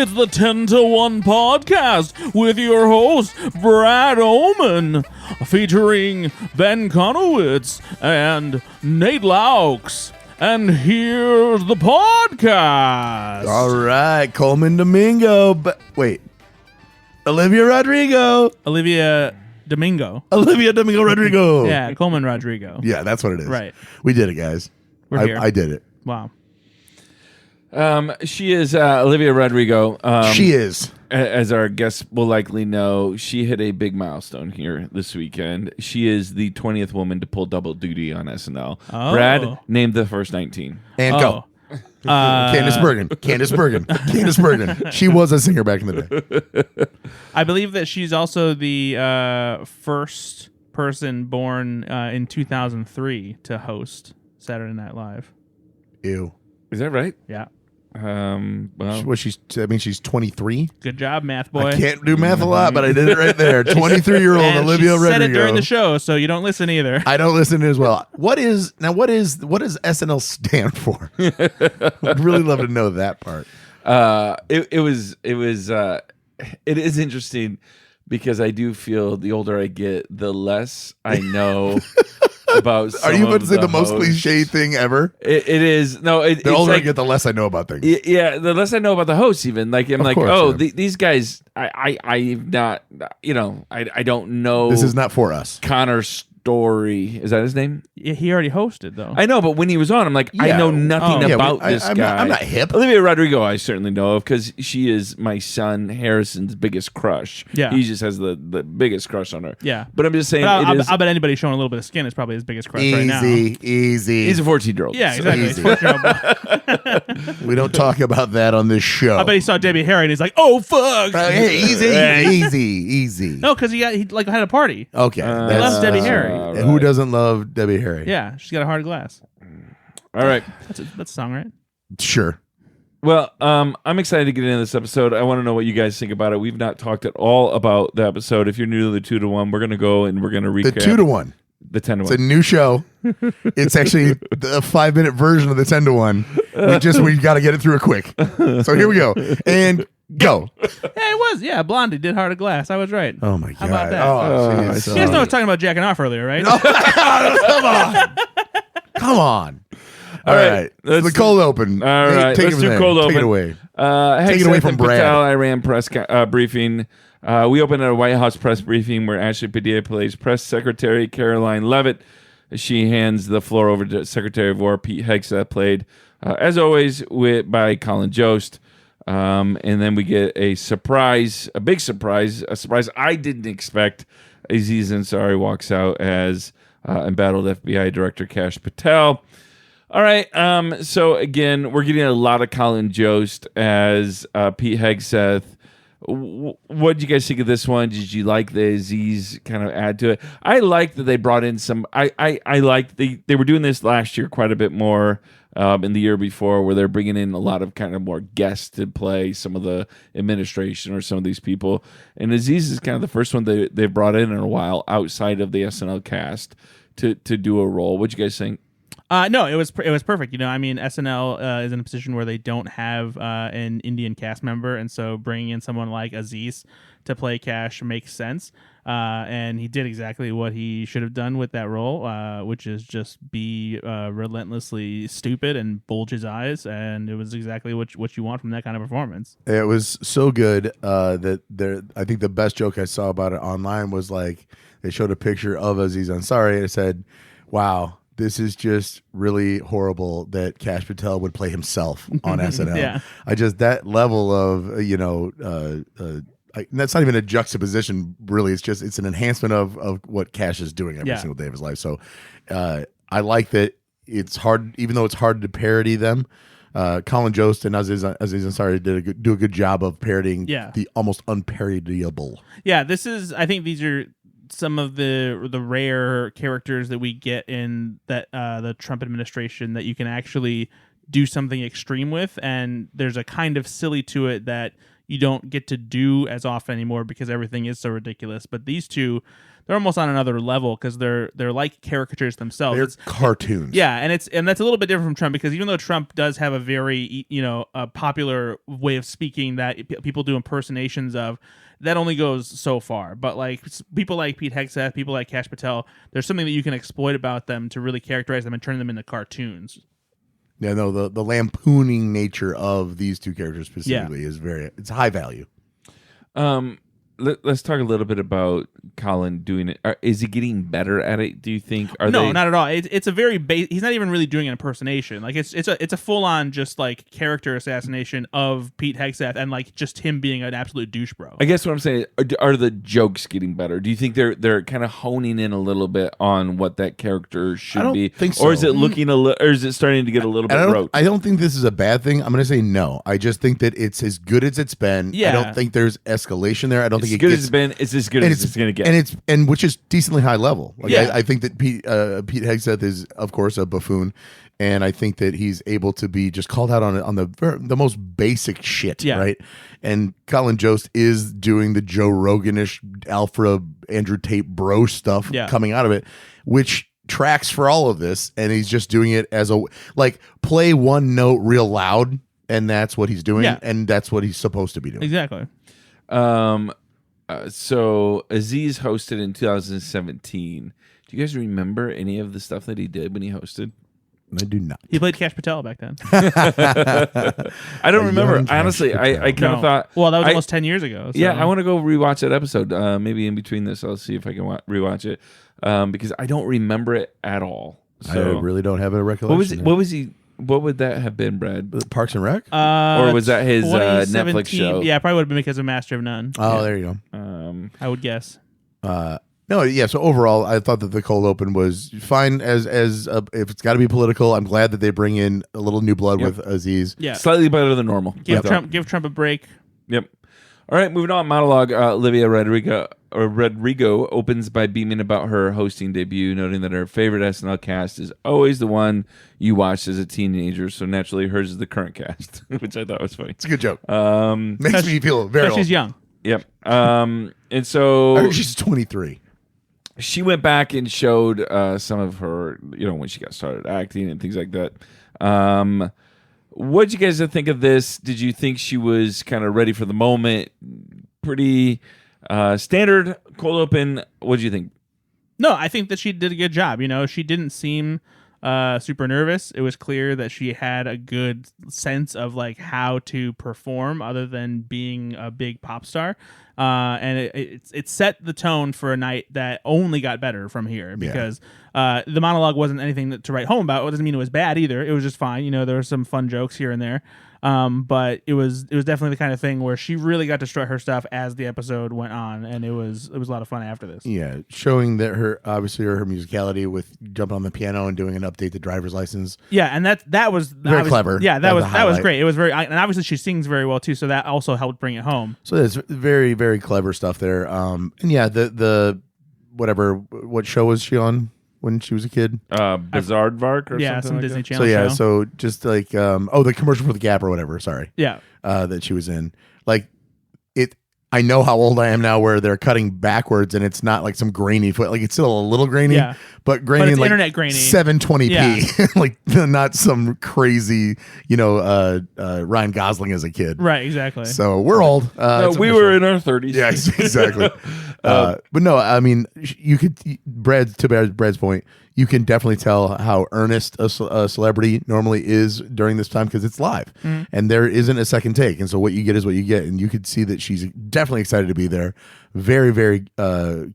It's the 10 to 1 podcast with your host, Brad Oman, featuring Ben Conowitz and Nate Laux. And here's the podcast. All right, Coleman Domingo. Wait, Olivia Rodrigo. Olivia Domingo. Olivia Domingo Rodrigo. Yeah, Coleman Rodrigo. Yeah, that's what it is. Right. We did it, guys. We're here. I did it. Wow. She is Olivia Rodrigo. She is. As our guests will likely know, she hit a big milestone here this weekend. She is the 20th woman to pull double duty on SNL. Oh. Brad, named the first 19. And go. Candice Bergen. Candice Bergen. Candice Bergen. She was a singer back in the day. I believe that she's also the first person born in 2003 to host Saturday Night Live. Ew. Is that right? Yeah. Well, She's 23. Good job, math boy. I can't do math a lot, but I did it right there. 23-year-old And Olivia she Rodrigo. said it during the show, so you don't listen either. I don't listen to it as well. What does SNL stand for? I'd really love to know that part. it is interesting because I do feel the older I get, the less I know about some Are you about to say the hosts. most cliche thing ever? It is. No, The older I get, the less I know about things. Yeah, the less I know about the hosts, even I'm Of like, course, oh, yeah. these guys, I've not, I don't know. This is not for us. Connor Story. Is that his name? Yeah, he already hosted, though. I know, but when he was on, I'm like, I Yeah. know nothing Yeah, about this I'm guy. I'm not hip. Olivia Rodrigo, I certainly know of because she is my son Harrison's biggest crush. Yeah. He just has the biggest crush on her. Yeah. But I'm just saying, But it is. I bet anybody showing a little bit of skin is probably his biggest crush right now. Easy. He's a 14-year-old. Yeah, so- exactly. easy. 14-year-old. We don't talk about that on this show. I bet he saw Debbie Harry and he's like, "Oh fuck!" Hey, easy. No, because he had a party. Okay. loves Debbie Harry. And who doesn't love Debbie Harry? Yeah, she's got a heart of glass. All right. That's a song, right? Sure. Well, I'm excited to get into this episode. I want to know what you guys think about it. We've not talked at all about the episode. If you're new to the 2 to 1, we're going to go and we're going to recap The 2 to 1. the 10 to It's a 1. new show. It's actually the 5-minute version of the 10 to 1. We got to get it through it quick. So here we go. And go. Yeah, it was. Yeah, Blondie did Heart of Glass. I was right. Oh my God. How about that? Oh, geez. You guys know I was talking about jacking off earlier, right? Come on. All right, right. let's The cold open. All right, Take let's it do from cold there. open. Take it away. Take it away from Brad. Patel, Iran press briefing. We opened at a White House press briefing where Ashley Padilla plays Press Secretary Caroline Leavitt. She hands the floor over to Secretary of War Pete Hegseth, played, as always, by Colin Jost. And then we get a big surprise, a surprise I didn't expect. Aziz Ansari walks out as embattled FBI Director Kash Patel. All right, so again, we're getting a lot of Colin Jost as Pete Hegseth. What did you guys think of this one? Did you like the Aziz kind of add to it? I liked that they brought in some. I liked they were doing this last year quite a bit more in the year before, where they're bringing in a lot of kind of more guests to play some of the administration or some of these people. And Aziz is kind of the first one they've brought in a while outside of the SNL cast to do a role. What'd you guys think? No, it was perfect. I mean, SNL is in a position where they don't have an Indian cast member, and so bringing in someone like Aziz to play Kash makes sense. And he did exactly what he should have done with that role, which is just be relentlessly stupid and bulge his eyes, and it was exactly what you want from that kind of performance. It was so good that I think the best joke I saw about it online was like they showed a picture of Aziz Ansari and it said, "Wow, this is just really horrible that Kash Patel would play himself on SNL." Yeah. That level of that's not even a juxtaposition, really. It's an enhancement of what Kash is doing every single day of his life. So I like that it's hard, even though it's hard to parody them. Colin Jost and Aziz Ansari do a good job of parodying the almost unparodyable. Yeah, I think these are some of the rare characters that we get in that the Trump administration that you can actually do something extreme with, and there's a kind of silly to it that you don't get to do as often anymore because everything is so ridiculous. But these two, they're almost on another level because they're like caricatures themselves. They're cartoons. Yeah, and that's a little bit different from Trump because even though Trump does have a very a popular way of speaking that people do impersonations of, that only goes so far. But like people like Pete Hegseth, people like Kash Patel, there's something that you can exploit about them to really characterize them and turn them into cartoons. Yeah, no, the lampooning nature of these two characters specifically is it's high value. Let's talk a little bit about Colin doing it. Is he getting better at it? Do you think? No, not at all. It's a very he's not even really doing an impersonation. Like it's a full on just like character assassination of Pete Hegseth and like just him being an absolute douche bro. I guess what I'm saying are the jokes getting better? Do you think they're kind of honing in a little bit on what that character should be? Think so. Or is it looking or is it starting to get a little bit rote? I don't think this is a bad thing. I'm going to say no. I just think that it's as good as it's been. Yeah. I don't think there's escalation there. I don't think as good as it's been. It's as good as it's going to get. And which is decently high level. Like Yeah. I think that Pete Hegseth is, of course, a buffoon, and I think that he's able to be just called out on the most basic shit, Yeah. right? And Colin Jost is doing the Joe Roganish, Alpha, Andrew Tate bro stuff coming out of it, which tracks for all of this, and he's just doing it as play one note real loud, and that's what he's doing, and that's what he's supposed to be doing. Exactly. So Aziz hosted in 2017. Do you guys remember any of the stuff that he did when he hosted? I do not. He played Kash Patel back then. I don't remember. Honestly, I kind of thought. Well, that was almost 10 years ago. So. Yeah, I want to go rewatch that episode. Maybe in between this, I'll see if I can rewatch it because I don't remember it at all. So I really don't have a recollection. What was he? What would that have been, Brad? Parks and Rec? Or was that his Netflix show? Yeah, probably would have been because of Master of None. Oh, there you go. I would guess. No, yeah. So overall, I thought that the cold open was fine. As if it's got to be political, I'm glad that they bring in a little new blood with Aziz. Yeah, slightly better than normal. Give Trump a break. Yep. All right, moving on. Monologue. Olivia Rodrigo opens by beaming about her hosting debut, noting that her favorite SNL cast is always the one you watched as a teenager, so naturally hers is the current cast, which I thought was funny. It's a good joke. Makes me feel very old. She's young. Yep. And so I heard she's 23. She went back and showed some of her, when she got started acting and things like that. What did you guys think of this? Did you think she was kind of ready for the moment? Pretty standard cold open. What did you think? No, I think that she did a good job. She didn't seem super nervous. It was clear that she had a good sense of like how to perform other than being a big pop star. And it set the tone for a night that only got better from here because the monologue wasn't anything to write home about. It doesn't mean it was bad either. It was just fine. There were some fun jokes here and there. But it was definitely the kind of thing where she really got to strut her stuff as the episode went on, and it was a lot of fun after this. Yeah, showing that her musicality with jumping on the piano and doing an update to driver's license. Yeah, and that was very clever. Yeah, that was great. It was very, and obviously she sings very well too, so that also helped bring it home. So there's very, very clever stuff there. And yeah, the what show was she on when she was a kid? Bizaardvark or something some like Disney that? Channel so show. So just like the commercial for the Gap or whatever. Sorry. Yeah. That she was in. Like it. I know how old I am now, where they're cutting backwards and it's not like some grainy foot. Like it's still a little grainy, but grainy, but it's like internet grainy, 720p, like not some crazy, Ryan Gosling as a kid. Right, exactly. So we're old. No, we were in our 30s. Yeah, exactly. But no, I mean, you could, Brad's point, you can definitely tell how earnest a celebrity normally is during this time because it's live and there isn't a second take. And so what you get is what you get. And you could see that she's definitely excited to be there. Very, very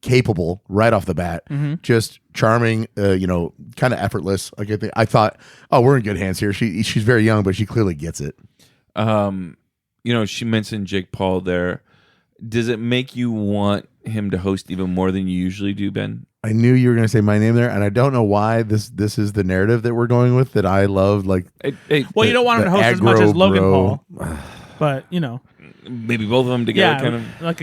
capable right off the bat. Just charming, kind of effortless. Like I thought, we're in good hands here. She's very young, but she clearly gets it. She mentioned Jake Paul there. Does it make you want him to host even more than you usually do, Ben? I knew you were going to say my name there, and I don't know why this is the narrative that we're going with that I love. Like, well, you don't want him to host as much as Logan Paul, but maybe both of them together, kind of like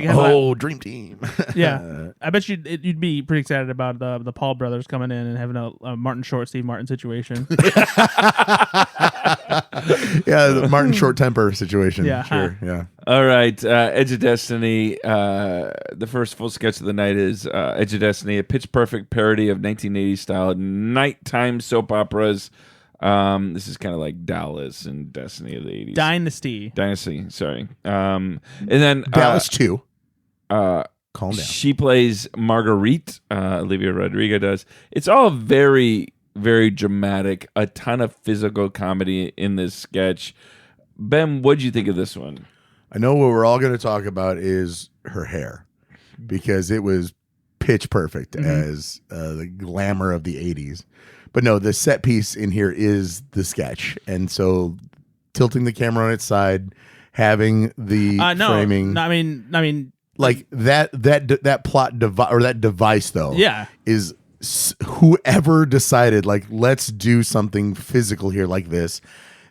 dream team. Yeah, I bet you'd be pretty excited about the Paul brothers coming in and having a Martin Short, Steve Martin situation. Yeah, the Martin Short temper situation. Yeah, sure. Yeah. All right, Edge of Destiny. The first full sketch of the night is Edge of Destiny, a pitch perfect parody of 1980s style nighttime soap operas. This is kind of like Dallas and Destiny of the 80s. Dynasty. Sorry. And then Dallas 2. Calm down. She plays Marguerite. Olivia Rodrigo does. It's all very, very dramatic. A ton of physical comedy in this sketch. Ben, what did you think of this one? I know what we're all going to talk about is her hair, because it was pitch perfect as the glamour of the 80s. But no, the set piece in here is the sketch. And so tilting the camera on its side, having the framing. No, I mean, like that plot or that device though. Yeah. Is whoever decided, like, let's do something physical here like this.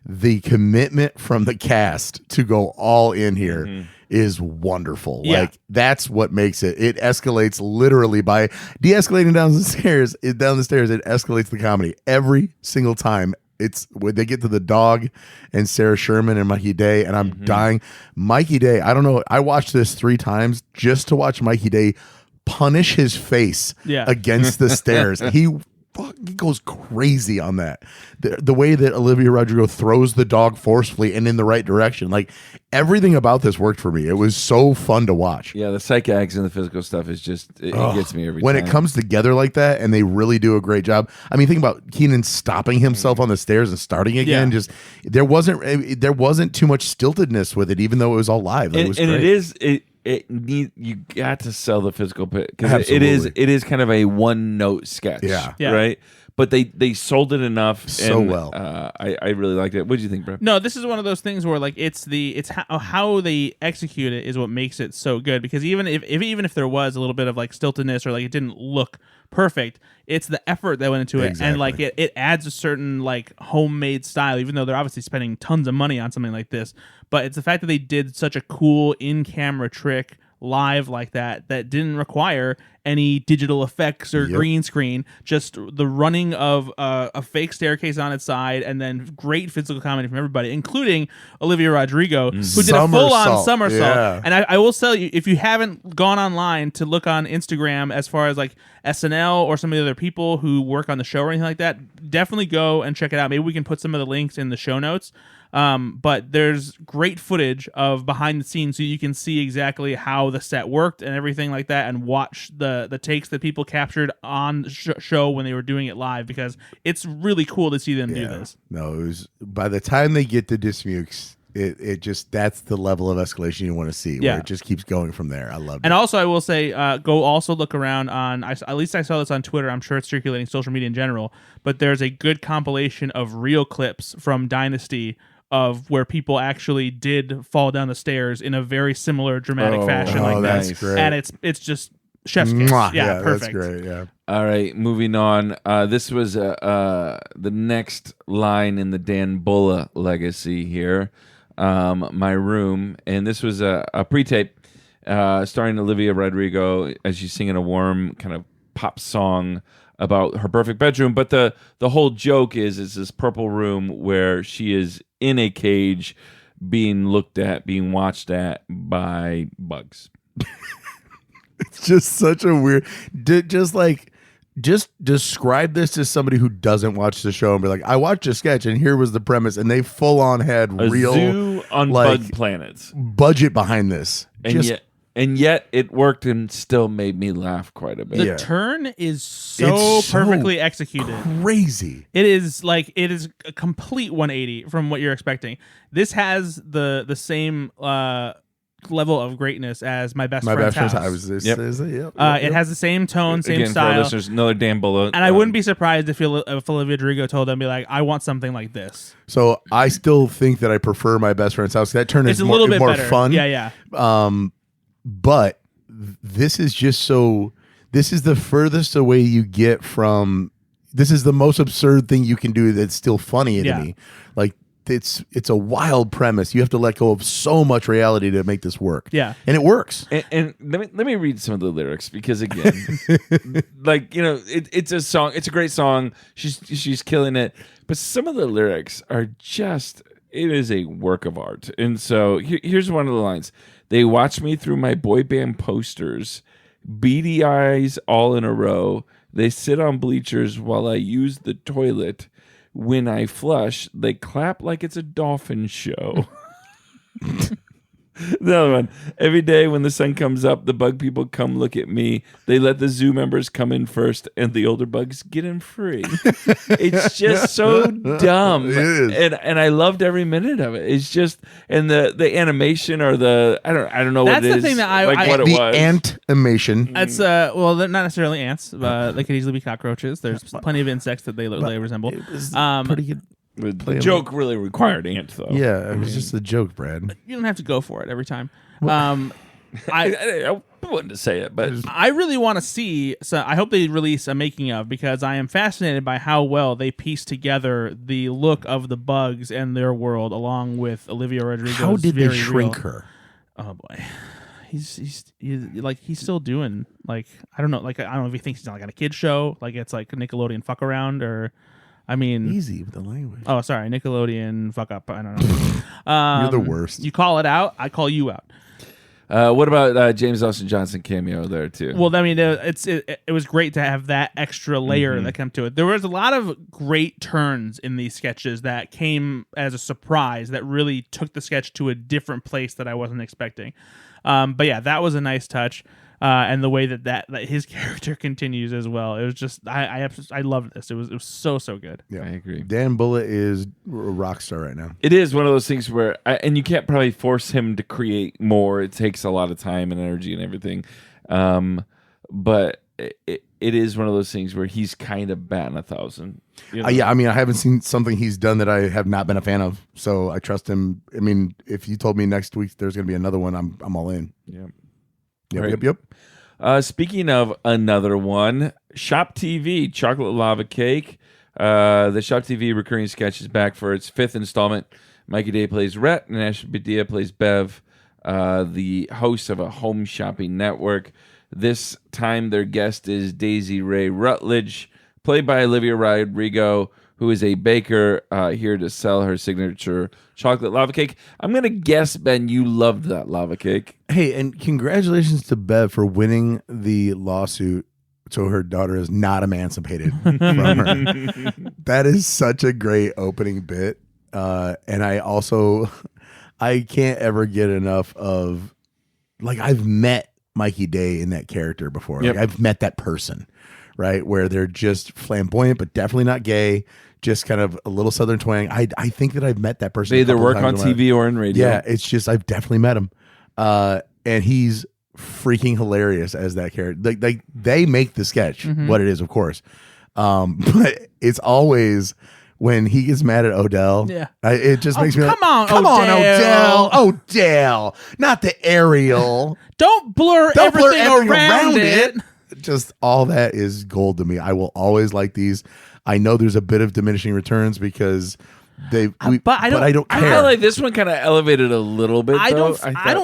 The commitment from the cast to go all in here is wonderful. Yeah. Like, that's what makes it. It escalates literally by de-escalating down the stairs. It escalates the comedy every single time. It's when they get to the dog and Sarah Sherman and Mikey Day, and I'm dying. Mikey Day, I don't know. I watched this 3 times just to watch Mikey Day punish his face against the stairs. He goes crazy on that. The way that Olivia Rodrigo throws the dog forcefully and in the right direction, like, everything about this worked for me. It was so fun to watch. Yeah, the psych gags and the physical stuff is just it gets me every time. When it comes together like that, and they really do a great job. I mean, think about Keenan stopping himself on the stairs and starting again. Yeah. Just there wasn't too much stiltedness with it, even though it was all live. It was great. You got to sell the physical bit, because it is kind of a one note sketch, right? But they sold it enough so and, well. I really liked it. What did you think, Brett? No, this is one of those things where, like, it's how they execute it is what makes it so good. Because even if there was a little bit of, like, stiltedness, or like it didn't look perfect, it's the effort that went into it. Exactly. And, like, it adds a certain, like, homemade style, even though they're obviously spending tons of money on something like this. But it's the fact that they did such a cool in-camera trick live like that didn't require any digital effects or green screen, just the running of a fake staircase on its side, and then great physical comedy from everybody, including Olivia Rodrigo, who did a full-on somersault. Yeah. And I will tell you, if you haven't gone online to look on Instagram as far as, like, SNL or some of the other people who work on the show or anything like that, definitely go and check it out. Maybe we can put some of the links in the show notes. But there's great footage of behind the scenes, so you can see exactly how the set worked and everything like that, and watch the takes that people captured on the show when they were doing it live, because it's really cool to see them do this. No, it was, by the time they get to Dismukes, it just, that's the level of escalation you want to see, where it just keeps going from there. I love it. And also, I will say, go also look around on, at least I saw this on Twitter, I'm sure it's circulating social media in general, but there's a good compilation of real clips from Dynasty of where people actually did fall down the stairs in a very similar dramatic fashion like that's that. great. And it's just chef's kiss. Yeah, perfect. That's great. Yeah. All right, moving on. This was the next line in the Dan Bulla legacy here, My Room. And this was a pre-tape starring Olivia Rodrigo as she's singing a warm kind of pop song about her perfect bedroom. But the whole joke is this purple room where she is in a cage being looked at, being watched at by bugs. It's just such a weird, just describe this to somebody who doesn't watch the show and be like, I watched a sketch and here was the premise, and they full on had a real zoo on bug planets budget behind this. And yet it worked and still made me laugh quite a bit. The turn is so perfectly executed. Crazy. It is a complete 180 from what you're expecting. This has the same level of greatness as My Best Friend's House. It has the same tone, same Again, style. for our listeners, another Dan Bulla. And I wouldn't be surprised if Olivia Rodrigo told them, be like, I want something like this. So I still think that I prefer My Best Friend's House. That turn is a little bit more better. fun. Yeah. But this is just so, this is the furthest away you get from, this is the most absurd thing you can do that's still funny to me. Like, it's a wild premise. You have to let go of so much reality to make this work. Yeah. And it works. And let me read some of the lyrics, because again, like, you know, it's a song, it's a great song. She's killing it. But some of the lyrics are just, it is a work of art. And so here's one of the lines. They watch me through my boy band posters, beady eyes all in a row. They sit on bleachers while I use the toilet. When I flush, they clap like it's a dolphin show. The other one. Every day when the sun comes up, the bug people come look at me. They let the zoo members come in first, and the older bugs get in free. It's just so dumb. It is. And I loved every minute of it. It's just, and the animation or I don't know what it is. That's the thing that what it The was. ant-imation. It's well, they're not necessarily ants. They could easily be cockroaches. There's plenty of insects that they resemble. It was Um, pretty good. The joke really required ant, though. Yeah, it was just a joke, Brad. You don't have to go for it every time. I wanted to say it, but I really want to see. So I hope they release a making of, because I am fascinated by how well they piece together the look of the bugs and their world, along with Olivia Rodrigo. How did they shrink her? Oh boy, he's still doing like I don't know if he thinks he's on like on a kid show, like it's like a Nickelodeon fuck around, or I mean Easy with the language. oh sorry, Nickelodeon fuck up. I don't know. You're the worst. You call it out, I call you out. what about James Austin Johnson cameo there too? Well, I mean, it was great to have that extra layer that came to it. There was a lot of great turns in these sketches that came as a surprise that really took the sketch to a different place that I wasn't expecting. But yeah, that was a nice touch. And the way that his character continues as well. It was just I loved this. It was so good. Yeah, I agree. Dan Bullitt is a rock star right now. It is one of those things where, and you can't probably force him to create more. It takes a lot of time and energy and everything. But it is one of those things where he's kind of batting 1,000. You know? Yeah, I mean, I haven't seen something he's done that I have not been a fan of, so I trust him. I mean, if you told me next week there's going to be another one, I'm all in. Yeah. Yep. Speaking of another one, Shop TV, Chocolate Lava Cake. The Shop TV recurring sketch is back for its 5th installment. Mikey Day plays Rhett, and Ashley Padilla plays Bev, the host of a home shopping network. This time their guest is Daisy Ray Rutledge, played by Olivia Rodrigo, who is a baker here to sell her signature chocolate lava cake. I'm going to guess, Ben, you loved that lava cake. Hey, and congratulations to Bev for winning the lawsuit so her daughter is not emancipated from her. That is such a great opening bit. And I can't ever get enough of, like, I've met Mikey Day in that character before. Yep. Like, I've met that person, right? Where they're just flamboyant, but definitely not gay. Just kind of a little Southern twang. I think that I've met that person. They either work on TV or in radio. Yeah, it's just I've definitely met him, and he's freaking hilarious as that character. Like they make the sketch what it is, of course, but it's always when he gets mad at Odell. Yeah, it just makes me come on, Odell, not the Ariel. Don't blur everything around it. Just all that is gold to me. I will always like these. I know there's a bit of diminishing returns because but I don't care. I feel like this one kind of elevated a little bit. I don't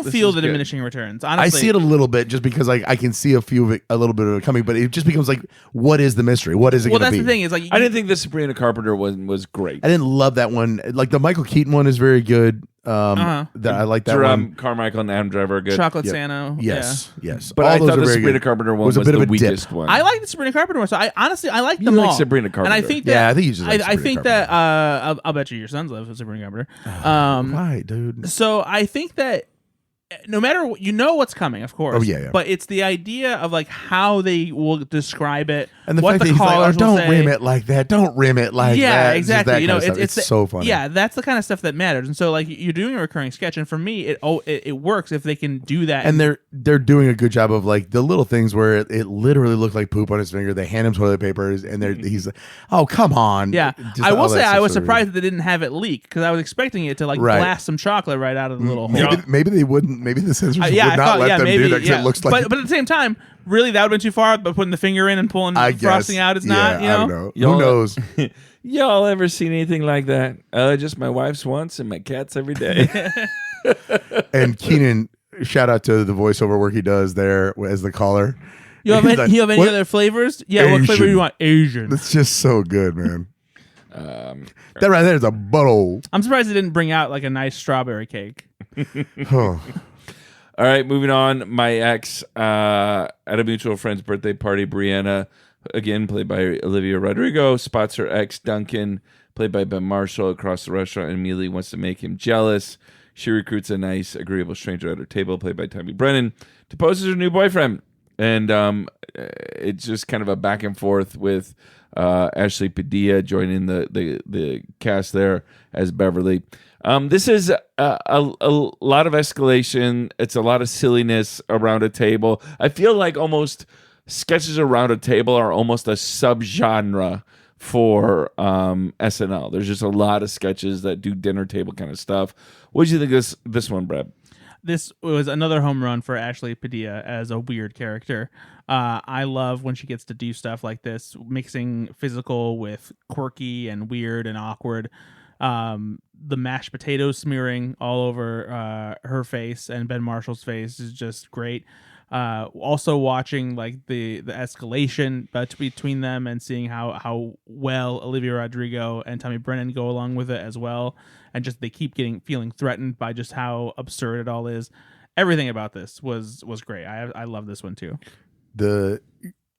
feel the good. diminishing returns. Honestly, I see it a little bit just because I can see a little bit of it coming, but it just becomes like, what is the mystery? What is it going to be? Well, that's the thing is like I didn't think the Sabrina Carpenter one was great. I didn't love that one. Like the Michael Keaton one is very good. That I like that one. Carmichael and Adam Driver are good. Chocolate Santa. Yes. But all I those thought are the very Sabrina good. Carpenter one Was a was bit of the a dip. weakest one. I like the Sabrina Carpenter one. So I like them You all. like Sabrina Carpenter. And I think that I think you just like I Sabrina think Carpenter. that I'll bet your sons love Sabrina Carpenter. Why, dude? So I think that no matter what, you know what's coming, of course. Oh, yeah. But it's the idea of like how they will describe it, And the what fact the that he's like, callers will don't say. rim it like that. Don't rim it like that. Yeah, Just exactly. that You know, kind of stuff. it's so funny. Yeah, that's the kind of stuff that matters. And so, like, you're doing a recurring sketch, and for me, it works if they can do that. And they're doing a good job of like the little things where it literally looked like poop on his finger. They hand him toilet papers, and he's like, "Oh, come on!" Yeah, Just I will all say that I was stuff's surprised that they didn't have it leak because I was expecting it to like Right. blast some chocolate right out of the little hole. Maybe they wouldn't. Maybe the censors would I not thought, let them maybe, do that because it looks like. But at the same time, really, that would have been too far. But putting the finger in and pulling I guess. frosting out is not. You know? I don't know. Y'all- Who knows? Y'all ever seen anything like that? Just my wife's once and my cat's every day. And Keenan, shout out to the voiceover work he does there as the caller. You have He's any, like, you have any "What?" other flavors? Yeah, what flavor do Asian. you want? Asian. That's just so good, man. That right there is a butthole. I'm surprised they didn't bring out like a nice strawberry cake. All right, moving on. My ex at a mutual friend's birthday party, Brianna, again played by Olivia Rodrigo, spots her ex Duncan, played by Ben Marshall, across the restaurant and immediately wants to make him jealous. She recruits a nice, agreeable stranger at her table, played by Tommy Brennan, to pose as her new boyfriend. And it's just kind of a back and forth with Ashley Padilla joining the cast there as Beverly. This is a lot of escalation. It's a lot of silliness around a table. I feel like almost sketches around a table are almost a subgenre for SNL. There's just a lot of sketches that do dinner table kind of stuff. What did you think of this one, Brad? This was another home run for Ashley Padilla as a weird character. I love when she gets to do stuff like this, mixing physical with quirky and weird and awkward. The mashed potato smearing all over her face and Ben Marshall's face is just great. Also watching like the escalation between them and seeing how well Olivia Rodrigo and Tommy Brennan go along with it as well, and just they keep feeling threatened by just how absurd it all is. Everything about this was great. I love this one too. The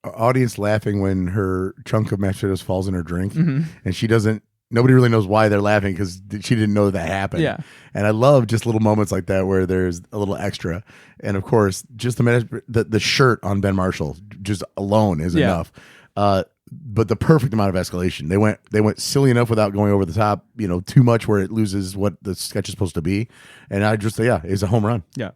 audience laughing when her chunk of mashed potatoes falls in her drink, and she doesn't. Nobody really knows why they're laughing because she didn't know that happened. Yeah. And I love just little moments like that where there's a little extra. And of course, just the shirt on Ben Marshall just alone is enough. But the perfect amount of escalation. They went silly enough without going over the top, too much where it loses what the sketch is supposed to be. And I just, it's a home run. Yeah.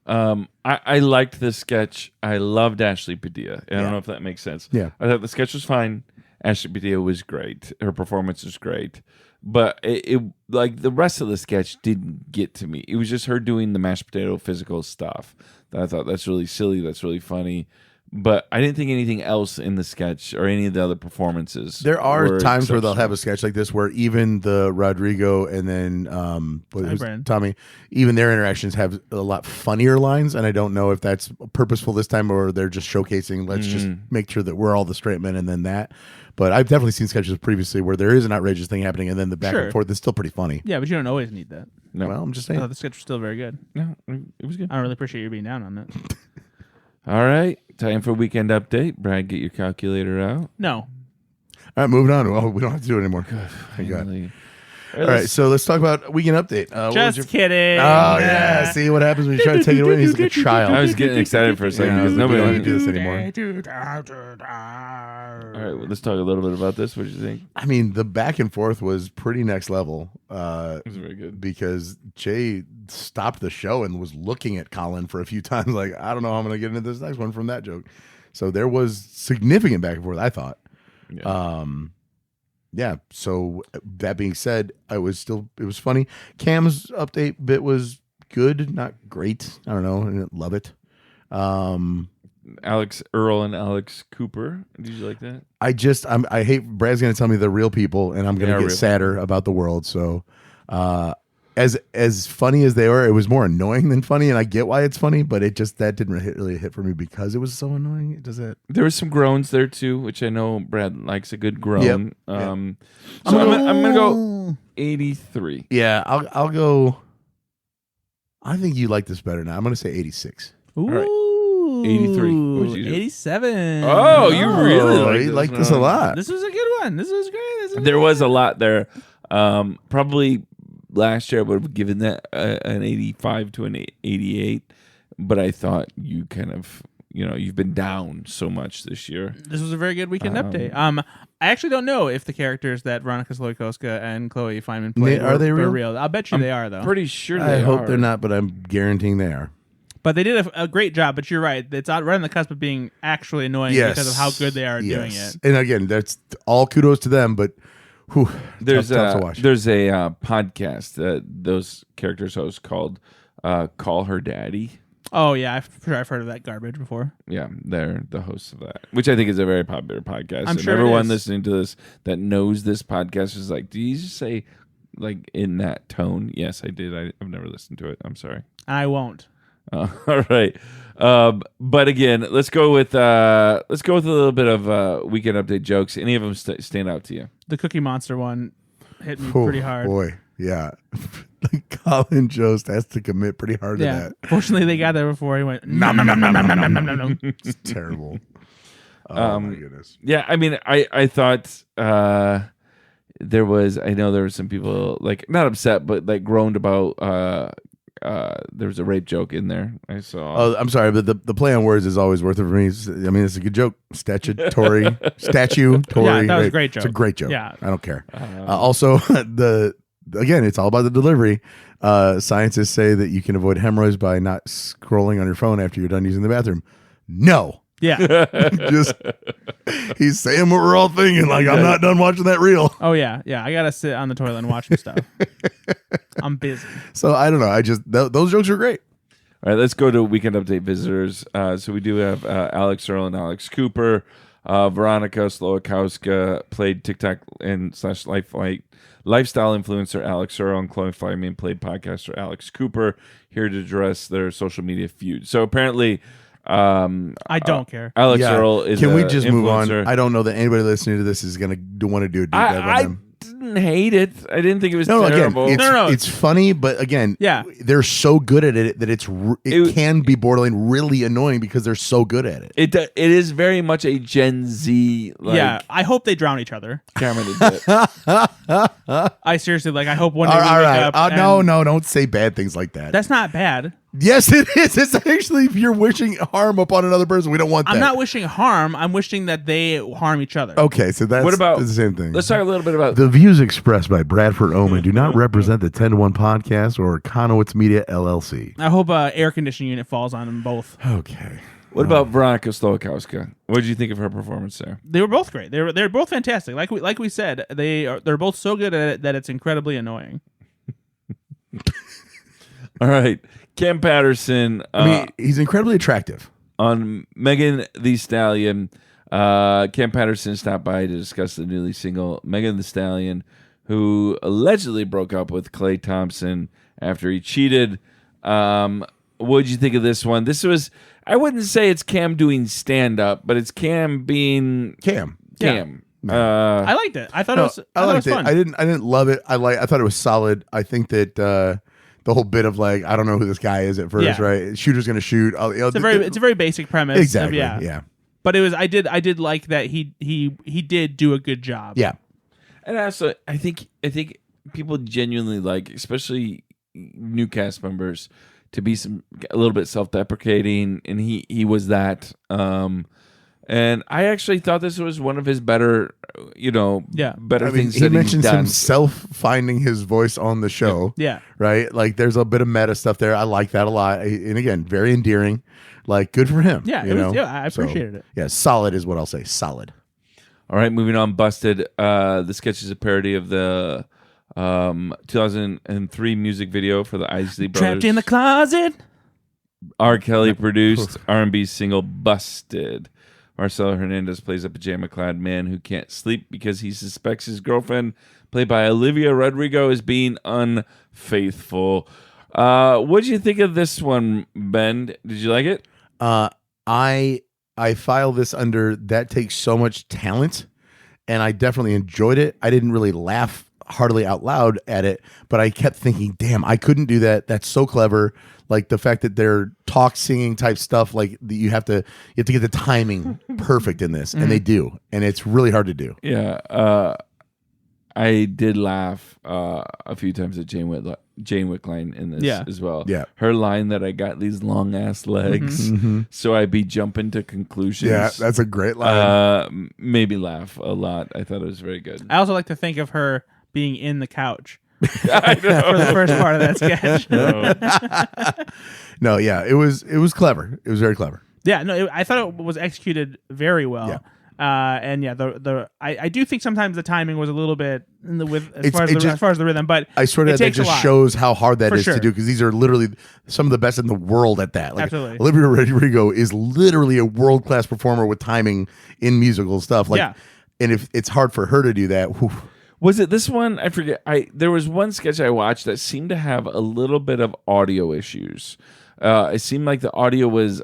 I liked this sketch. I loved Ashley Padilla. I don't know if that makes sense. Yeah. I thought the sketch was fine. Ashley Padilla was great. Her performance was great. But it like the rest of the sketch didn't get to me. It was just her doing the mashed potato physical stuff that I thought that's really silly. That's really funny. But I didn't think anything else in the sketch or any of the other performances. There are times where they'll have a sketch like this where even the Rodrigo and then Tommy, even their interactions have a lot funnier lines. And I don't know if that's purposeful this time or they're just showcasing, let's just make sure that we're all the straight men and then that. But I've definitely seen sketches previously where there is an outrageous thing happening and then the back and forth is still pretty funny. Yeah, but you don't always need that. No. Well, I'm just saying. I thought the sketch was still very good. No, it was good. I don't really appreciate you being down on that. All right. Time for weekend update. Brad, get your calculator out. No. All right, moving on. Well, we don't have to do it anymore. Thank God. All right, so let's talk about weekend update. Just kidding. Oh, yeah. See what happens when you try to take it away? He's like a child. I was getting excited for a second because nobody don't do this anymore. All right, well, let's talk a little bit about this. What did you think? I mean, the back and forth was pretty next level. It was very good. Because Jay stopped the show and was looking at Colin for a few times like, I don't know how I'm going to get into this next one from that joke. So there was significant back and forth, I thought. Yeah. So that being said, it was funny. Cam's update bit was good, not great. I don't know. I didn't love it. Alex Earl and Alex Cooper. Did you like that? I hate Brad's going to tell me they're real people and I'm going to get sadder about the world. So, as funny as they were, it was more annoying than funny, and I get why it's funny, but that didn't really hit for me because it was so annoying. There was some groans there too, which I know Brad likes a good groan. Yep. So I'm gonna go 83. Yeah, I'll go. I think you like this better now. I'm gonna say 86. Ooh. All right. 83. What would you do? 87. Oh, you really like this a lot. This was a good one. This was great. There was a lot there. Probably last year I would have given that an 85 to an 88, but I thought you kind of, you've been down so much this year. This was a very good weekend update. I actually don't know if the characters that Veronica Slowikowska and Chloe Fineman played are they real? real. I'll bet you they are, though. Pretty sure they are. I hope they're not, but I'm guaranteeing they are. But they did a great job, but you're right. It's right on the cusp of being actually annoying because of how good they are doing it. And again, that's all kudos to them, but there's tough to watch. There's a podcast that those characters host called Call Her Daddy. Oh, yeah. I've heard of that garbage before. Yeah, they're the hosts of that, which I think is a very popular podcast. I'm sure everyone listening to this that knows this podcast is like, do you just say like in that tone? Yes, I did. I've never listened to it. I'm sorry. I won't. All right. But again, let's go with a little bit of weekend update jokes. Any of them stand out to you? The Cookie Monster one hit me pretty hard. Boy, yeah. Colin Jost has to commit pretty hard to that. Fortunately, they got there before he went. Nom nom nom nom nom nom nom nom nom. It's terrible. Oh my goodness. Yeah, I mean, I thought I know there were some people like not upset, but like groaned about. There was a rape joke in there. I saw. Oh, I'm sorry, but the play on words is always worth it for me. I mean, it's a good joke. Statutory. Yeah, that was a great joke. It's a great joke. Yeah, I don't care. Also, again, it's all about the delivery. Scientists say that you can avoid hemorrhoids by not scrolling on your phone after you're done using the bathroom. No. Yeah. Just he's saying what we're all thinking. Like, I'm not done watching that reel. Oh yeah. I gotta sit on the toilet and watch some stuff. I'm busy. So I don't know. Those jokes are great. All right, let's go to Weekend Update visitors. So we do have Alex Earl and Alex Cooper. Veronica Slowakowska played TikTok and / lifestyle influencer Alex Earl, and Chloe Fireman played podcaster Alex Cooper, here to address their social media feud. So apparently, I don't care. Alex Earl is. Can we just influencer. move on? I don't know that anybody listening to this is going to want to do a deep dive on them. I didn't hate it. I didn't think it was terrible. Again, it's funny, but again, they're so good at it that it can be borderline really annoying because they're so good at it. It is very much a Gen Z. I hope they drown each other. Cameron did it. I seriously I hope one day. All right. No, don't say bad things like that. That's not bad. Yes, it is. It's actually, if you're wishing harm upon another person, we don't want that. I'm not wishing harm. I'm wishing that they harm each other. Okay, so that's the same thing. Let's talk a little bit about the views expressed by Bradford Oman do not represent the 10 to 1 podcast or Conowitz Media LLC. I hope an air conditioning unit falls on them both. Okay. What about Veronica Slowakowska? What did you think of her performance there? They were both great. They're both fantastic. Like we said, they're both so good at it that it's incredibly annoying. All right. Cam Patterson. He's incredibly attractive. On Megan Thee Stallion, Cam Patterson stopped by to discuss the newly single Megan Thee Stallion, who allegedly broke up with Klay Thompson after he cheated. What did you think of this one? This was, I wouldn't say it's Cam doing stand-up, but it's Cam being Cam. Yeah. I liked it. I thought it was fun. I didn't love it. I thought it was solid. I think that the whole bit of I don't know who this guy is at first, right? Shooter's going to shoot. It's a very basic premise. Exactly. Yeah. But it was. I did like that he did do a good job. Yeah. And also, I think people genuinely like, especially new cast members, to be a little bit self-deprecating, and he was that. And I actually thought this was one of his better, better things. He mentions himself finding his voice on the show. Yeah. Right? There's a bit of meta stuff there. I like that a lot. And again, very endearing. Good for him. Yeah. I appreciated it. Yeah. Solid is what I'll say. Solid. All right. Moving on. Busted. The sketch is a parody of the 2003 music video for the Isley Brothers. Trapped in the closet. R. Kelly produced R&B single Busted. Marcelo Hernandez plays a pajama-clad man who can't sleep because he suspects his girlfriend, played by Olivia Rodrigo, is being unfaithful. What did you think of this one, Ben? Did you like it? I file this under that takes so much talent, and I definitely enjoyed it. I didn't really laugh heartily out loud at it, but I kept thinking, damn, I couldn't do that. That's so clever. The fact that they're talk singing type stuff, you have to get the timing perfect in this, and they do, and it's really hard to do. Yeah, I did laugh a few times at Jane Wickline in this as well. Yeah, her line that I got these long ass legs, so I be jumping to conclusions. Yeah, that's a great line. Made me laugh a lot. I thought it was very good. I also like to think of her being in the couch. I know. For the first part of that sketch. No, yeah, it was clever. It was very clever. Yeah, no, I thought it was executed very well. Yeah. And I do think sometimes the timing was a little bit as far as the rhythm, but I swear that just shows how hard that is to do, because these are literally some of the best in the world at that. Absolutely. Olivia Rodrigo is literally a world-class performer with timing in musical stuff. And if it's hard for her to do that. Whew. Was it this one? I forget. There was one sketch I watched that seemed to have a little bit of audio issues. It seemed like the audio was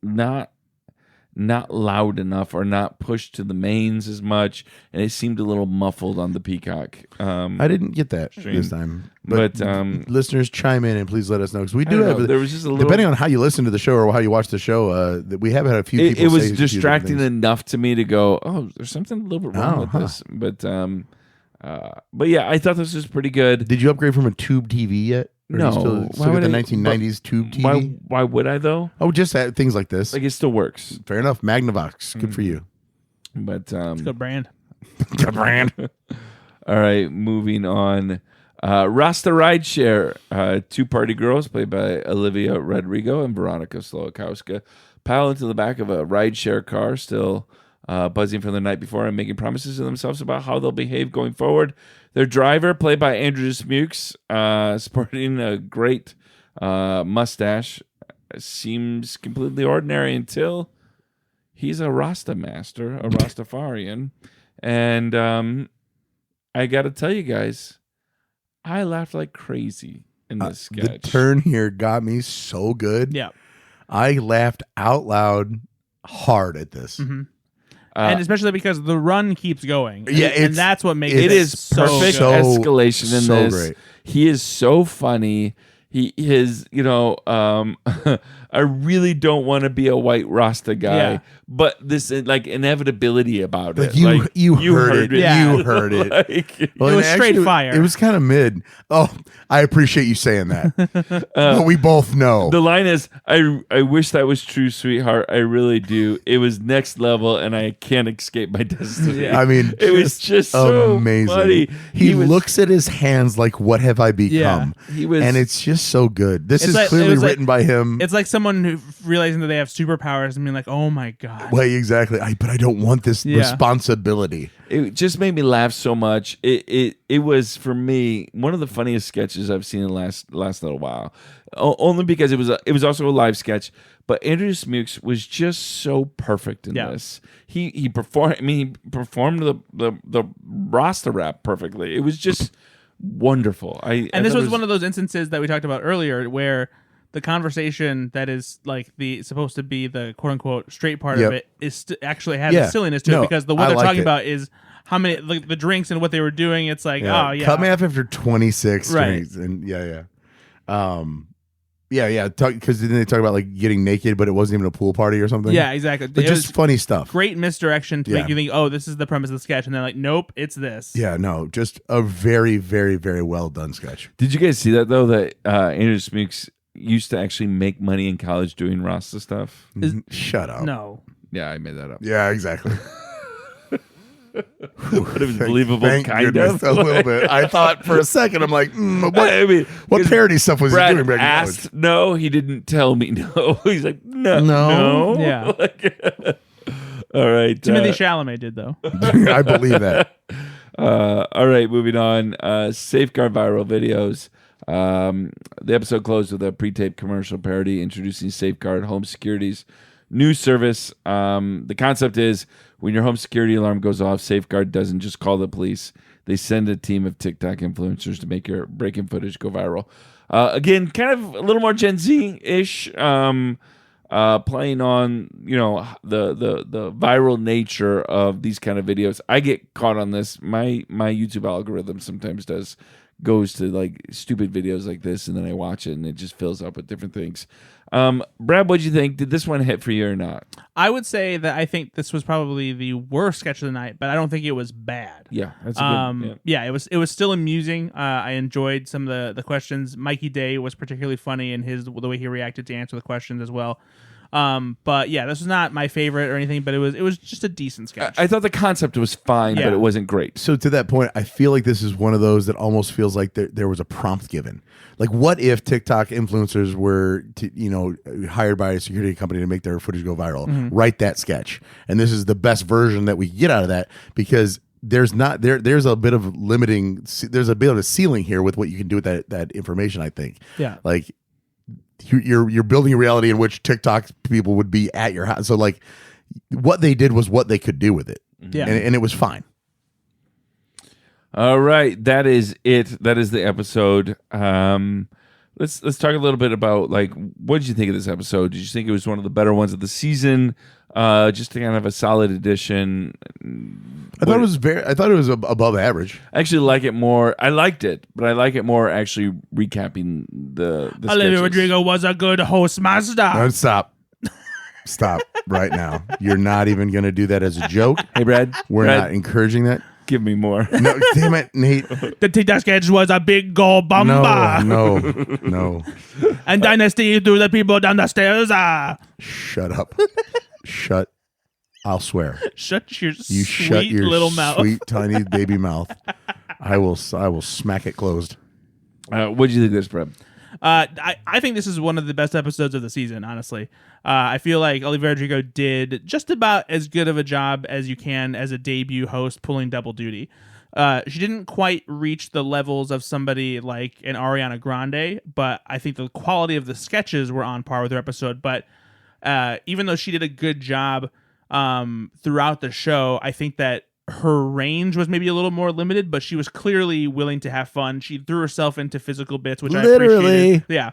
not loud enough or not pushed to the mains as much, and it seemed a little muffled on the Peacock. I didn't get that stream. this time, but listeners chime in and please let us know, because we do have. There was just a little, depending on how you listen to the show or how you watch the show, that we have had a few people. It was distracting enough to me to go, oh, there's something a little bit wrong with this, but yeah, I thought this was pretty good. Did you upgrade from a tube TV yet? Or no, still get the 1990s tube TV. Why would I though? Oh, just things like this. Like it still works. Fair enough. Magnavox, good for you. But It's a good brand. Good brand. All right, moving on. Rasta Rideshare, two party girls played by Olivia Rodrigo and Veronica Slowakowska pile into the back of a rideshare car, still buzzing from the night before and making promises to themselves about how they'll behave going forward. Their driver, played by Andrew Smukes, sporting a great mustache, seems completely ordinary until he's a Rasta master, a Rastafarian. And I got to tell you guys, I laughed like crazy in this sketch. The turn here got me so good. Yeah. I laughed out loud hard at this. Mm-hmm. And especially because the run keeps going. Yeah, and that's what makes it is so perfect good. escalation in so this. Great. He is so funny. He is, I really don't want to be a white Rasta guy, but this like inevitability about it. You heard it. Yeah. You heard it. It was straight fire. It was kind of mid. Oh, I appreciate you saying that. But we both know. The line is, I wish that was true, sweetheart. I really do. It was next level, and I can't escape my destiny. Yeah. I mean, it was just so amazing. funny. He looks at his hands like, what have I become? Yeah, and it's just so good. This is like, clearly written by him. It's like someone who realizing that they have superpowers and being like, oh my God. Well, exactly. But I don't want this responsibility. It just made me laugh so much. It was, for me, one of the funniest sketches I've seen in the last little while. Only because it was also a live sketch. But Andrew Smukes was just so perfect in this. He performed. I mean, he performed the Rasta rap perfectly. It was just wonderful. And this was one of those instances that we talked about earlier where the conversation that is like supposed to be the quote unquote straight part of it is actually has a silliness to it, because the what they're talking about is how many the drinks and what they were doing. It's like, cut me off after 26 right. drinks, and because then they talk about like getting naked, but it wasn't even a pool party or something. Yeah, exactly. But just funny stuff. Great misdirection to make you think, oh, this is the premise of the sketch, and they're like, nope, it's this. Yeah, no, just a very, very, very well done sketch. Did you guys see that though? That Andrew Smukes used to actually make money in college doing Rasta stuff. Shut up. No. Yeah, I made that up. Yeah, exactly. But it was believable, Thank kind goodness, of. a little bit. I thought for a second, I'm like, what parody stuff was Brad he doing back in asked, college? no, he didn't tell me no. He's like, no. Yeah. All right. Timothy Chalamet did, though. I believe that. All right, moving on. Safeguard viral videos. The episode closed with a pre-taped commercial parody introducing Safeguard Home Security's new service. The concept is when your home security alarm goes off, Safeguard doesn't just call the police. They send a team of TikTok influencers to make your break-in footage go viral. Again, kind of a little more Gen Z-ish, playing on the viral nature of these kind of videos. I get caught on this. My YouTube algorithm sometimes goes to like stupid videos like this, and then I watch it and it just fills up with different things. Brad, what'd you think? Did this one hit for you or not? I would say that I think this was probably the worst sketch of the night, but I don't think it was bad. Yeah, that's a good. Yeah, it was still amusing. I enjoyed some of the questions. Mikey Day was particularly funny in the way he reacted to answer the questions as well. But yeah, this was not my favorite or anything, but it was just a decent sketch. I thought the concept was fine, but it wasn't great. So to that point, I feel like this is one of those that almost feels like there was a prompt given. Like, what if TikTok influencers were hired by a security company to make their footage go viral? Mm-hmm. Write that sketch, and this is the best version that we get out of that, because there's a bit of limiting. There's a bit of a ceiling here with what you can do with that information. I think. Yeah. Like, you're building a reality in which TikTok people would be at your house. So like, what they did was what they could do with it. Yeah. And it was fine. All right, that is it. That is the episode. Let's talk a little bit about like what did you think of this episode? Did you think it was one of the better ones of the season? Just kind of a solid addition. I thought it was above average. I actually like it more. I liked it, but I like it more actually recapping the Olivia sketches. Rodrigo was a good host master. No, stop right now. You're not even going to do that as a joke. Hey, Brad. We're Brad, not encouraging that. give me more. No, damn it, Nate. The TikTok sketch was a big go bamba. No. And Dynasty threw the people down the stairs. Shut up. I'll swear. Shut your You sweet shut your little mouth. sweet tiny baby mouth. I will smack it closed. What did you think of this, Brad? I think this is one of the best episodes of the season, honestly. I feel like Olivia Rodrigo did just about as good of a job as you can as a debut host pulling double duty. She didn't quite reach the levels of somebody like an Ariana Grande, but I think the quality of the sketches were on par with her episode. But even though she did a good job throughout the show, I think that her range was maybe a little more limited, but she was clearly willing to have fun. She threw herself into physical bits, which I appreciated. Yeah.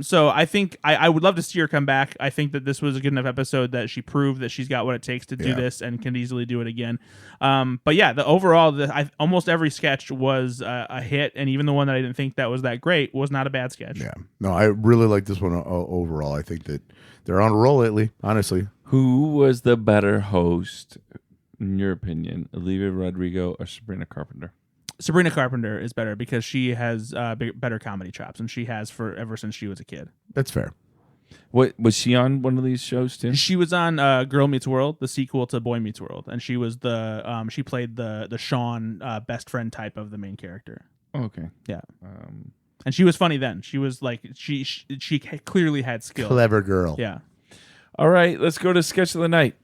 So I think I would love to see her come back. I think that this was a good enough episode that she proved that she's got what it takes to do this and can easily do it again. But yeah, almost every sketch was a hit, and even the one that I didn't think that was that great was not a bad sketch. Yeah. No, I really like this one overall. I think that they're on a roll lately, honestly. Who was the better host, in your opinion, Olivia Rodrigo or Sabrina Carpenter? Sabrina Carpenter is better because she has better comedy chops, and she has ever since she was a kid. That's fair. What was she on one of these shows too? She was on Girl Meets World, the sequel to Boy Meets World, and she was she played the Sean best friend type of the main character. Oh, okay. Yeah. And she was funny then. She was like she clearly had skill. Clever girl. Yeah. All right, let's go to sketch of the night.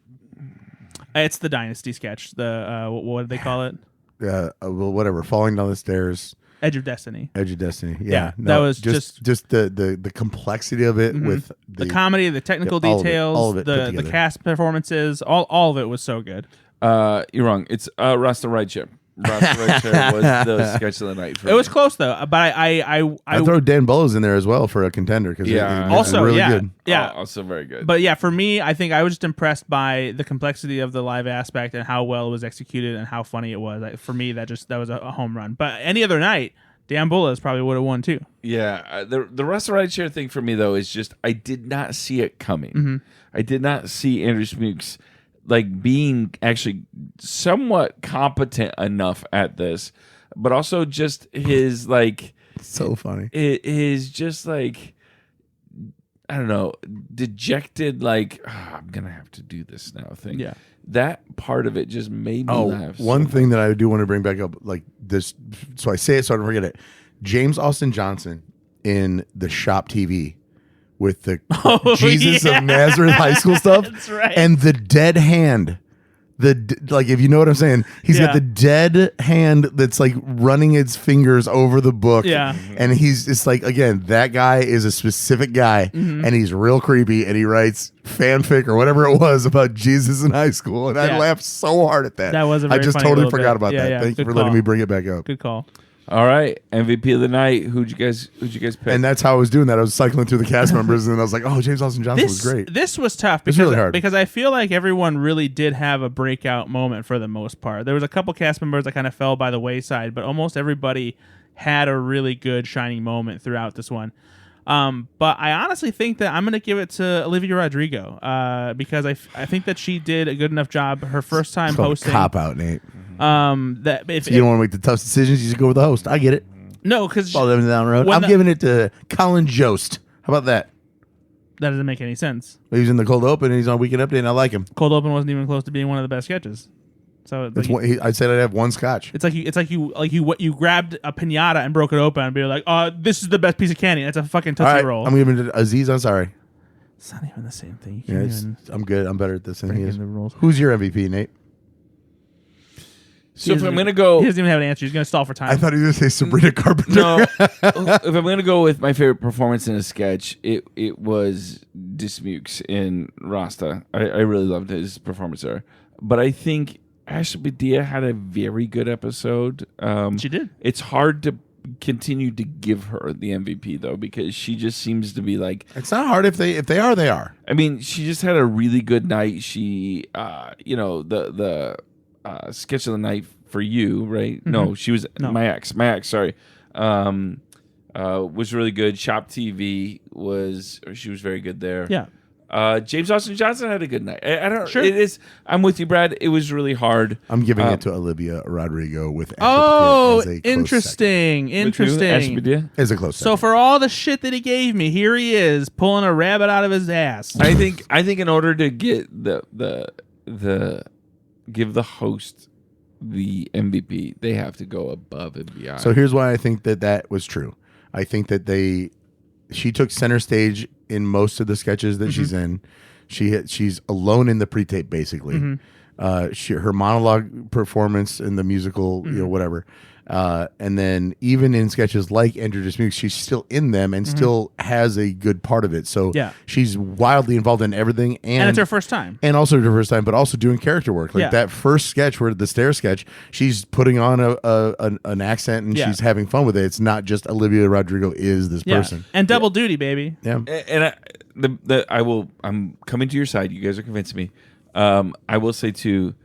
It's the Dynasty sketch. The what did they call it? Well, whatever. Falling down the stairs. Edge of Destiny. Edge of Destiny. Yeah, No, that was just the complexity of it with the comedy, the technical details, all of it put the together. cast performances, all of it was so good. You're wrong. It's Rasta Rideshare. Rasta Rideshare was the sketch of the night. For it was close though, but I throw Dan Bullo's in there as well for a contender because also really yeah, good. yeah, also very good. But yeah, for me, I think I was just impressed by the complexity of the live aspect and how well it was executed and how funny it was. For me, that was a home run. But any other night, Dan Bullo's probably would have won too. Yeah, the Rasta Rideshare thing for me though is just I did not see it coming. Mm-hmm. I did not see Andrew Smooks like being actually somewhat competent enough at this, but also just his like so funny. His just like I don't know, dejected like I'm gonna have to do this now thing. Yeah, that part of it just made me laugh. One thing that I do want to bring back up, like this, so I say it so I don't forget it. James Austin Johnson in the Shop TV. With the Jesus of Nazareth high school stuff. That's right. And the dead hand. Like, if you know what I'm saying, he's got the dead hand that's like running its fingers over the book. Yeah. And he's just like, again, that guy is a specific guy and he's real creepy and he writes fanfic or whatever it was about Jesus in high school. And I laughed so hard at that. That was a I very just funny totally little forgot bit. about that. Yeah, Thank you good for letting call. me bring it back up. Good call. All right, MVP of the night. Who'd you guys pick? And that's how I was doing that. I was cycling through the cast members, and I was like, "Oh, James Austin Johnson was great." This was tough It's really hard. because I feel like everyone really did have a breakout moment for the most part. There was a couple cast members that kind of fell by the wayside, but almost everybody had a really good shining moment throughout this one. But I honestly think that I'm going to give it to Olivia Rodrigo because I think that she did a good enough job her first time It's called hosting. Cop out, Nate. That if You don't want to make the tough decisions. You just go with the host. I get it. no, because Follow them down the road. I'm giving it to Colin Jost. How about that? that doesn't make any sense. He was in the cold open and he's on Weekend Update and I like him. Cold Open wasn't even close to being one of the best sketches. So it's like, I said I'd have one scotch. it's like you grabbed a pinata and broke it open and be like, "Oh, this is the best piece of candy." That's a fucking Tootsie All right, Roll. I'm giving it to Aziz Ansari. It's not even the same thing. You Yeah, can't even I'm good. I'm better at this than he break is. into the rules. Who's your MVP, Nate? So if I'm gonna go, he doesn't even have an answer. He's gonna stall for time. I thought he was going to say Sabrina Carpenter. no. If I'm gonna go with my favorite performance in a sketch, it was Dismukes in Rasta. I really loved his performance there. But I think Ashley Padilla had a very good episode. She did. It's hard to continued to give her the MVP though, because she just seems to be like. It's not hard if they are, they are. I mean, she just had a really good night. She, the sketch of the night for you, right? Mm-hmm. No, she was my ex. Sorry, was really good. Shop TV she was very good there. Yeah. James Austin Johnson had a good night. I don't. Sure. It is. I'm with you, Brad. It was really hard. I'm giving it to Olivia Rodrigo with. Oh, as a close interesting. Interesting. As a close. So second. for all the shit that he gave me, here he is pulling a rabbit out of his ass. I think in order to get give the host the MVP, they have to go above and beyond. So here's why I think that was true. I think that she took center stage in most of the sketches that she's in. She's alone in the pre-tape basically. Her monologue performance in the musical, whatever. And then even in sketches like Enter Dismukes, she's still in them and still has a good part of it. So she's wildly involved in everything, and it's her first time. And also her first time, but also doing character work. Like that first sketch where the stair sketch, she's putting on an accent and she's having fun with it. It's not just Olivia Rodrigo is this person. And double duty, baby. Yeah. And I'm coming to your side. You guys are convincing me. I will say too,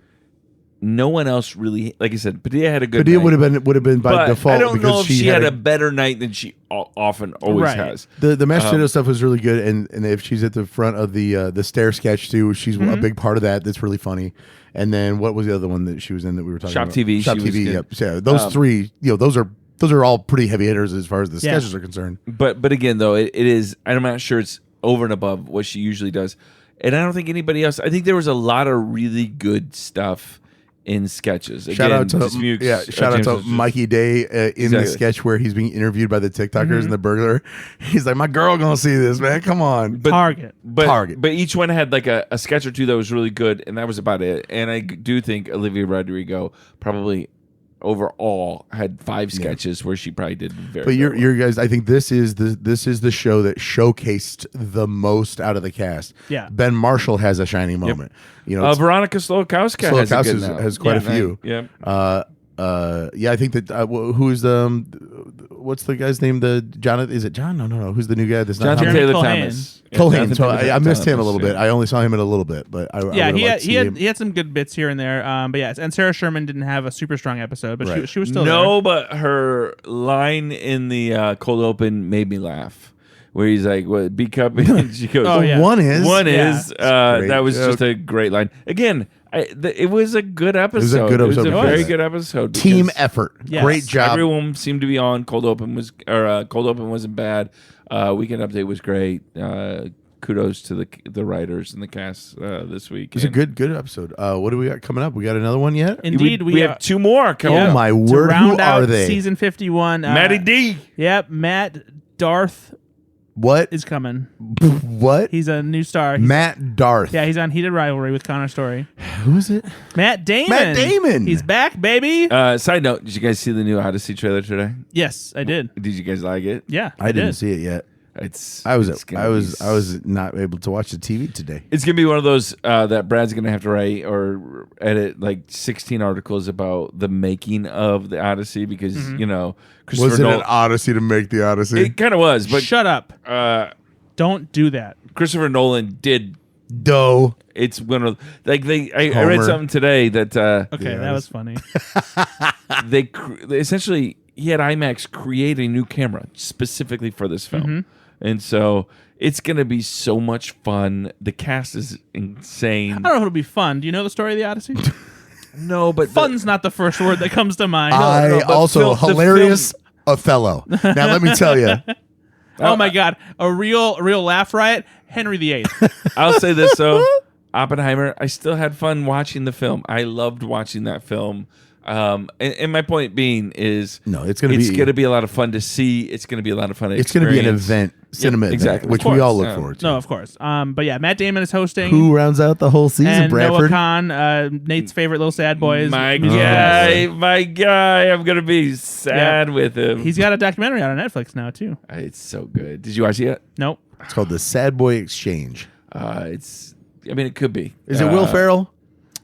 no one else really, like I said, Padilla had a good Padilla night. would have been by default. I don't because know if she had a better night than she often always has. The mashed potato stuff was really good, and if she's at the front of the stair sketch too, she's a big part of that. That's really funny. And then what was the other one that she was in that we were talking Shop about? TV. Shop TV. Yep. So, yeah, those three. Those are all pretty heavy hitters as far as the sketches are concerned. But again, though, it is. I'm not sure it's over and above what she usually does, and I don't think anybody else. I think there was a lot of really good stuff in sketches. Shout out to Mikey Day in the sketch where he's being interviewed by the TikTokers and the burglar. He's like, my girl gonna see this, man. Come on. Target. But each one had like a sketch or two that was really good, and that was about it. And I do think Olivia Rodrigo probably overall had 5 sketches where she probably did very. But your guys, I think this is the show that showcased the most out of the cast. Yeah, Ben Marshall has a shining moment. Veronica Slowakowska has quite a few. I think that who's what's the guy's name? The Jonathan? Is it John? No. Who's the new guy? That's Jonathan not Taylor Culhane. Thomas. Culhane. So I missed him a little bit. I only saw him in a little bit, but he had some good bits here and there. But yeah, and Sarah Sherman didn't have a super strong episode, but she was still there. But her line in the cold open made me laugh. Where he's like, "What? B cup?" And she goes, one is." That was just a great line. Again, it was a good episode. It was a very good episode. Team effort. Yes. Great job. Everyone seemed to be on. Cold open wasn't bad. Weekend update was great. Kudos to the writers and the cast this week. It's a good episode. What do we got coming up? We got another one yet? Indeed, we have 2 more coming up. Oh my word! Who are they? Season 51. Matty D. Yep, Matt Darth. What is coming? What? He's a new star. Matt Darth. Yeah, he's on Heated Rivalry with Connor Story. Who is it? Matt Damon. He's back, baby. Side note: did you guys see the new Odyssey trailer today? Yes, I did. Did you guys like it? Yeah, I didn't see it yet. I was not able to watch the TV today. It's gonna be one of those that Brad's gonna have to write or edit like 16 articles about the making of the Odyssey because Christopher Was it Nolan, an odyssey to make the Odyssey? It kind of was, but shut up. Don't do that. Christopher Nolan did. Doe. It's one of I read something today that that was funny. they essentially he had IMAX create a new camera specifically for this film. And so it's going to be so much fun. The cast is insane. I don't know if it'll be fun. Do you know the story of the Odyssey? No, but fun's not the first word that comes to mind. Hilarious Othello. Now let me tell you. Oh my God, a real laugh riot. Henry VIII. I'll say this though, Oppenheimer. I still had fun watching the film. I loved watching that film. And my point being is, it's going to be a lot of fun to see. It's going to be a lot of fun. It's going to be an event, cinema event, which we all look forward to. No, of course. But yeah, Matt Damon is hosting. Who rounds out the whole season? And Bradford? Noah Khan, Nate's favorite little sad boys. My guy. I'm going to be sad with him. He's got a documentary out on Netflix now too. It's so good. Did you watch it yet? Nope. It's called The Sad Boy Exchange. It could be. Is it Will Ferrell?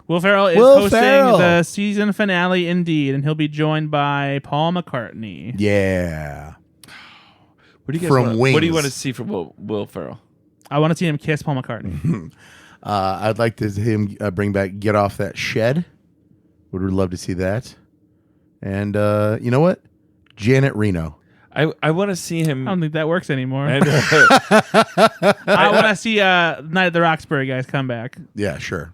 Will Ferrell is hosting the season finale indeed, and he'll be joined by Paul McCartney. Yeah. What do you guys From want? Wings. What do you want to see from Will Ferrell? I want to see him kiss Paul McCartney. I'd like to see him bring back Get Off That Shed. Would love to see that. And you know what? Janet Reno. I want to see him. I don't think that works anymore. I want to see Night at the Roxbury guys come back. Yeah, sure.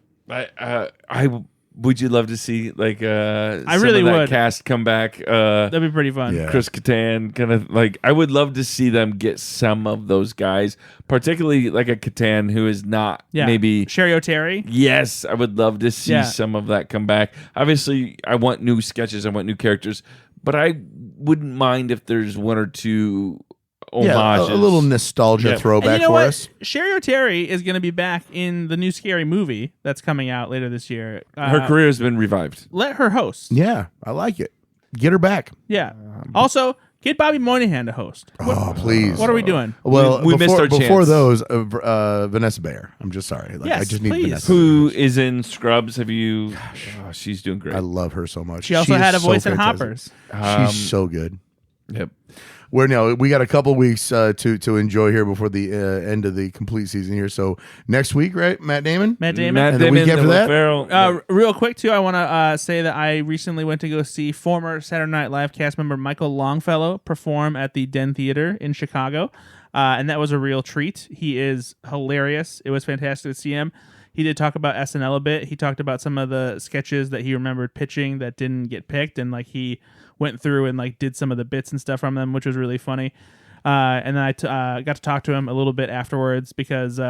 Would you love to see like I really would cast come back? That'd be pretty fun. Yeah. Chris Kattan, kind of like I would love to see them get some of those guys, particularly like a Kattan who is not maybe Sherry O'Terry. Yes, I would love to see some of that come back. Obviously, I want new sketches, I want new characters, but I wouldn't mind if there's one or two homages. A little nostalgia throwback for us. Sherry O'Terry is going to be back in the new Scary Movie that's coming out later this year. Her career has been revived. Let her host. Yeah, I like it. Get her back. Yeah. Also, get Bobby Moynihan to host. Please. What are we doing? Well, we missed our chance. Before those, Vanessa Bayer. I'm just sorry. Yes, I just need please. Vanessa. Who is in Scrubs? Have you? Oh, she's doing great. I love her so much. She also had a voice in fantastic. Hoppers. She's so good. Yep. We got a couple weeks to enjoy here before the end of the complete season here. So next week, right? Matt Damon. Matt Damon. And the week after that? Ferrell. Real quick, too, I want to say that I recently went to go see former Saturday Night Live cast member Michael Longfellow perform at the Den Theater in Chicago, and that was a real treat. He is hilarious. It was fantastic to see him. He did talk about SNL a bit. He talked about some of the sketches that he remembered pitching that didn't get picked, and like he went through and like did some of the bits and stuff from them, which was really funny. And then I got to talk to him a little bit afterwards because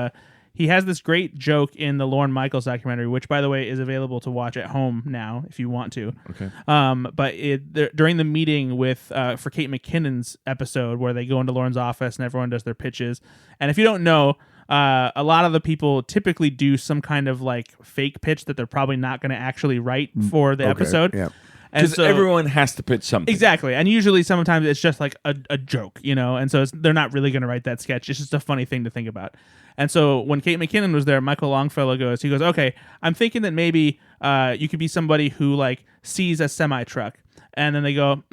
he has this great joke in the Lorne Michaels documentary, which, by the way, is available to watch at home now if you want to. Okay. But during the meeting with for Kate McKinnon's episode where they go into Lorne's office and everyone does their pitches, and if you don't know, a lot of the people typically do some kind of like fake pitch that they're probably not going to actually write for the episode. Yeah. Because everyone has to pitch something. Exactly. And usually sometimes it's just like a joke, you know? And so they're not really going to write that sketch. It's just a funny thing to think about. And so when Kate McKinnon was there, Michael Longfellow goes, okay, I'm thinking that maybe you could be somebody who like sees a semi-truck. And then they go,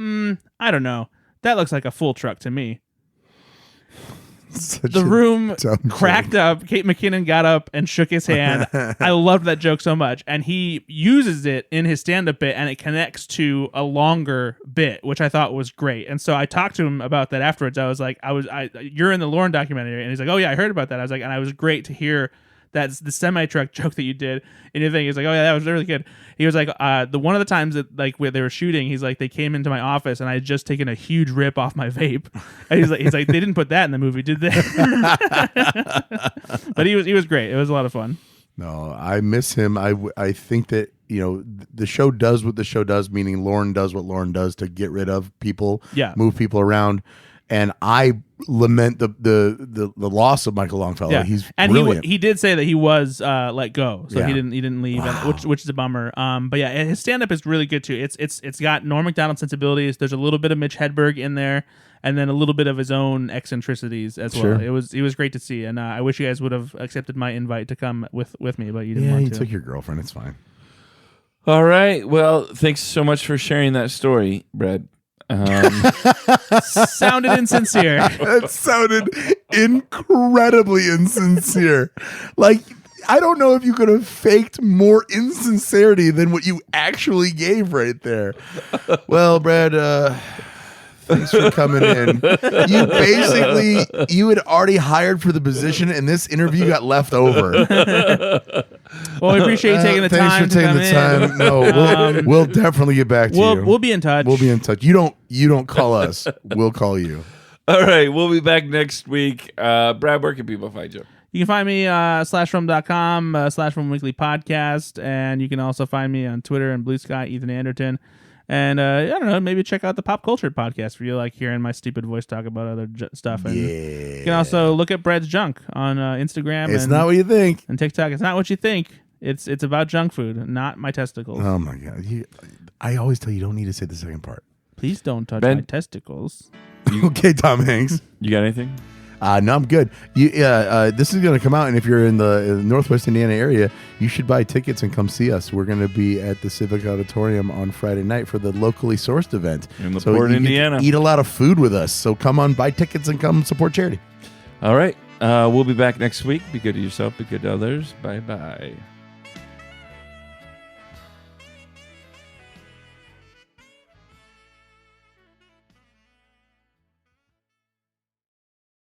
I don't know. That looks like a full truck to me. The room cracked up. Kate McKinnon got up and shook his hand. I loved that joke so much. And he uses it in his stand-up bit, and it connects to a longer bit, which I thought was great. And so I talked to him about that afterwards. I was like, you're in the Lorne documentary. And he's like, oh, yeah, I heard about that. I was like, and it was great to hear that's the semi-truck joke that you did. And the thing is like, oh yeah, that was really good. He was like, the one of the times that like where they were shooting, he's like, they came into my office and I had just taken a huge rip off my vape. And he's like, they didn't put that in the movie, did they? But he was great. It was a lot of fun. No, I miss him. I think that, you know, the show does what the show does, meaning Lorne does what Lorne does to get rid of people, move people around. And I lament the loss of Michael Longfellow. Yeah. He's and brilliant. he did say that he was let go, so he didn't leave, which is a bummer. But yeah, his stand up is really good too. It's got Norm Macdonald sensibilities. There's a little bit of Mitch Hedberg in there, and then a little bit of his own eccentricities as well. It was great to see, and I wish you guys would have accepted my invite to come with me, but you didn't want to. Yeah, you took your girlfriend. It's fine. All right. Well, thanks so much for sharing that story, Brad. Sounded insincere. That sounded incredibly insincere. Like, I don't know if you could have faked more insincerity than what you actually gave right there. Well, Brad, thanks for coming in. You had already hired for the position, and this interview got left over. Well, we appreciate you taking the time. Thanks for taking the time. No, we'll definitely get back to you. We'll be in touch. We'll be in touch. You don't call us. We'll call you. All right, we'll be back next week. Brad, where can people find you? You can find me slashfrom.com, /from weekly podcast, and you can also find me on Twitter and Blue Sky, Ethan Anderton. And I don't know, maybe check out the Pop Culture podcast if you like hearing my stupid voice talk about other stuff. And you can also look at Brad's junk on Instagram. It's not what you think. And TikTok. It's not what you think. It's about junk food, not my testicles. Oh my God! I always tell you don't need to say the second part. Please don't touch my testicles. Okay, Tom Hanks. You got anything? No, I'm good. This is going to come out, and if you're in the Northwest Indiana area, you should buy tickets and come see us. We're going to be at the Civic Auditorium on Friday night for the locally sourced event. In LaPorte, Indiana. Eat a lot of food with us. So come on, buy tickets and come support charity. All right. We'll be back next week. Be good to yourself. Be good to others. Bye-bye.